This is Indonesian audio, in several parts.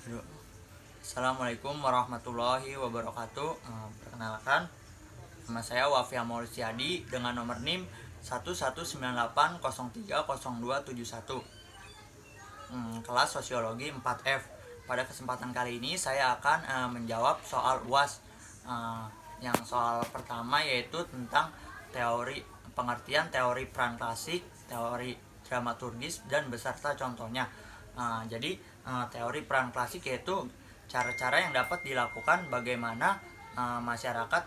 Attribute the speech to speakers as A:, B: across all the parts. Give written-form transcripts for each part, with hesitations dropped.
A: Aduh. Assalamualaikum warahmatullahi wabarakatuh. Perkenalkan, nama saya Wafia Maulusiadi dengan nomor NIM 11980303271. Kelas Sosiologi 4F. Pada kesempatan kali ini saya akan menjawab soal UAS. Yang soal pertama yaitu tentang pengertian teori peran klasik, teori dramaturgis, dan beserta contohnya. Jadi teori peran klasik yaitu cara-cara yang dapat dilakukan bagaimana masyarakat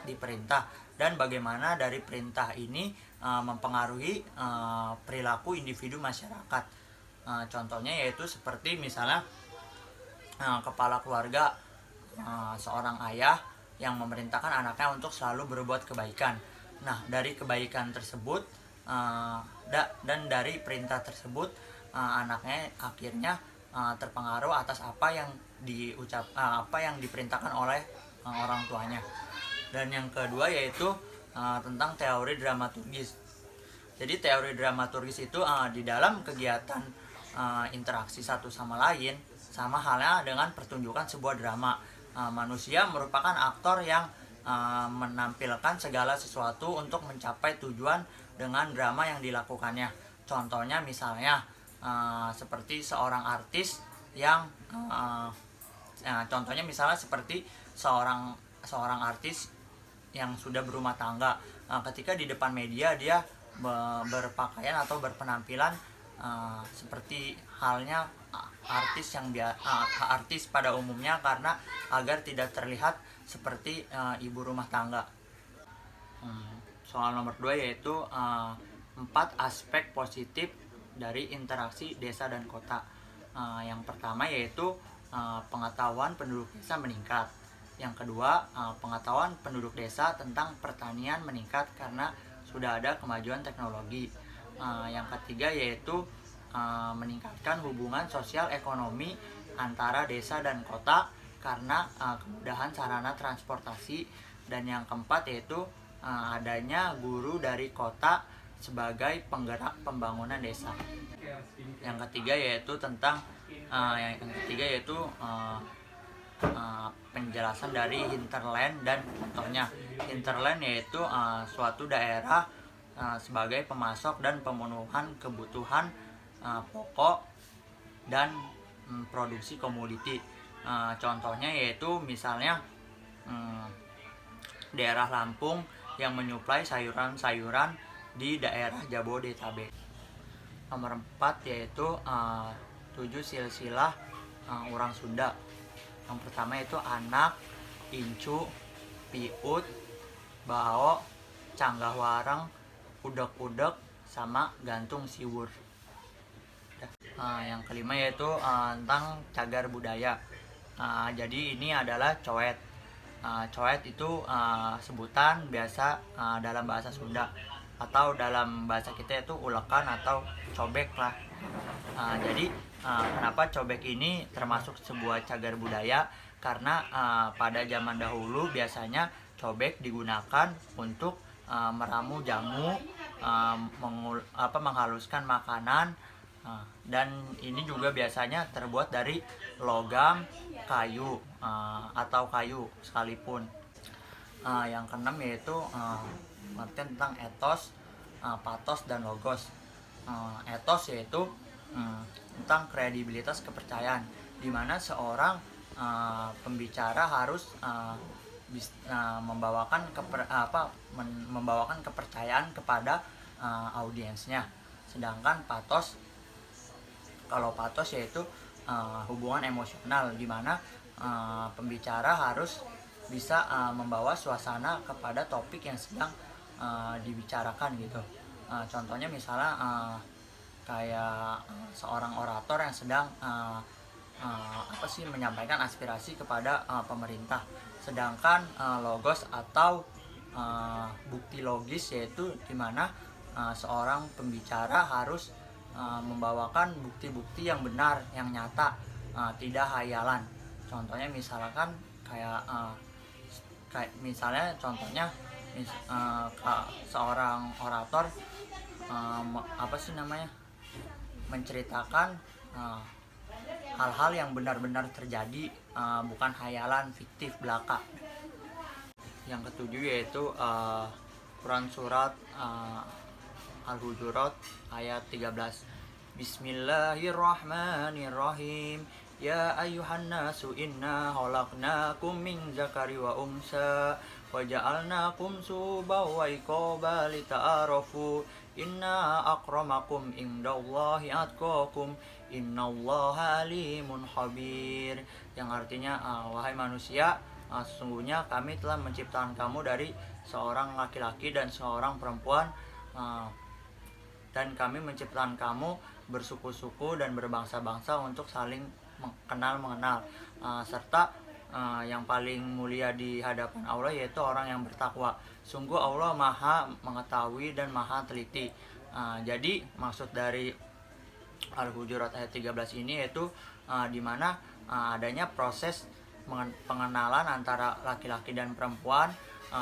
A: diperintah dan bagaimana dari perintah ini mempengaruhi perilaku individu masyarakat. Contohnya yaitu seperti misalnya kepala keluarga, seorang ayah yang memerintahkan anaknya untuk selalu berbuat kebaikan. Nah, dari kebaikan tersebut dan dari perintah tersebut, anaknya akhirnya terpengaruh atas apa yang diperintahkan oleh orang tuanya. Dan yang kedua yaitu tentang teori dramaturgis. Jadi teori dramaturgis itu di dalam kegiatan interaksi satu sama lain, sama halnya dengan pertunjukan sebuah drama. Manusia merupakan aktor yang menampilkan segala sesuatu untuk mencapai tujuan dengan drama yang dilakukannya. Contohnya misalnya seperti seorang artis yang contohnya misalnya seperti seorang artis yang sudah berumah tangga. Ketika di depan media dia berpakaian atau berpenampilan seperti halnya artis pada umumnya, karena agar tidak terlihat seperti ibu rumah tangga. Soal nomor 2 yaitu 4 aspek positif dari interaksi desa dan kota. Yang pertama yaitu pengetahuan penduduk desa meningkat. Yang kedua, pengetahuan penduduk desa tentang pertanian meningkat karena sudah ada kemajuan teknologi. Yang ketiga yaitu meningkatkan hubungan sosial ekonomi antara desa dan kota karena kemudahan sarana transportasi. Dan yang keempat yaitu adanya guru dari kota sebagai penggerak pembangunan desa. Yang ketiga yaitu penjelasan dari hinterland dan contohnya. Hinterland yaitu suatu daerah sebagai pemasok dan pemenuhan kebutuhan pokok dan produksi komoditi. Contohnya yaitu misalnya daerah Lampung yang menyuplai sayuran-sayuran di daerah Jabodetabek. Nomor 4 yaitu 7 silsilah orang Sunda. Yang pertama yaitu anak, incu, piut, bao, canggah wareng, udek-udek, sama gantung siwur. Yang kelima yaitu tentang cagar budaya. Jadi ini adalah coet. Coet itu sebutan biasa dalam bahasa Sunda, atau dalam bahasa kita itu ulekan atau cobek lah. Jadi kenapa cobek ini termasuk sebuah cagar budaya? Karena pada zaman dahulu biasanya cobek digunakan untuk meramu jamu, menghaluskan makanan, dan ini juga biasanya terbuat dari logam, kayu, atau kayu sekalipun. Yang keenam yaitu tentang etos, patos, dan logos. Etos yaitu tentang kredibilitas kepercayaan, di mana seorang pembicara harus membawakan kepercayaan kepada audiensnya. Sedangkan kalau patos yaitu hubungan emosional, di mana pembicara harus bisa membawa suasana kepada topik yang sedang dibicarakan gitu. Contohnya misalnya kayak seorang orator yang sedang menyampaikan aspirasi kepada pemerintah. Sedangkan logos atau bukti logis yaitu dimana seorang pembicara harus membawakan bukti-bukti yang benar, yang nyata, tidak hayalan. Contohnya misalkan seorang orator menceritakan hal-hal yang benar-benar terjadi, bukan hayalan fiktif belaka. Yang ketujuh yaitu Quran surat Al-Hujurat ayat 13. Bismillahirrahmanirrahim. Ya ayyuhan nasu inna khalaqnakum min zakari wa unsa wa ja'alnakum syu'uban wa iqaban lita'arafu. Inna akramakum indallahi atqakum. Innallaha alimun khabir. Yang artinya, wahai manusia, sesungguhnya kami telah menciptakan kamu dari seorang laki-laki dan seorang perempuan, dan kami menciptakan kamu bersuku-suku dan berbangsa-bangsa untuk saling mengenal, serta yang paling mulia di hadapan Allah yaitu orang yang bertakwa. Sungguh Allah maha mengetahui dan maha teliti. Jadi maksud dari Al-Hujurat ayat 13 ini yaitu di mana adanya proses pengenalan antara laki-laki dan perempuan,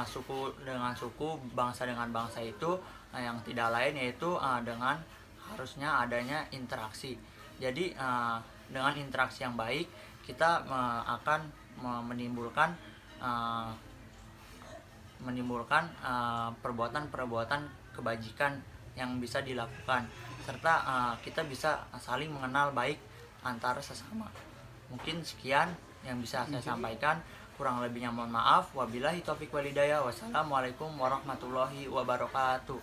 A: suku dengan suku, bangsa dengan bangsa itu, yang tidak lain yaitu dengan harusnya adanya interaksi. Jadi dengan interaksi yang baik kita akan menimbulkan perbuatan-perbuatan kebajikan yang bisa dilakukan, serta kita bisa saling mengenal baik antara sesama. Mungkin sekian yang bisa saya sampaikan, kurang lebihnya mohon maaf. Wabillahi taufiq walhidayah. Wassalamualaikum warahmatullahi wabarakatuh.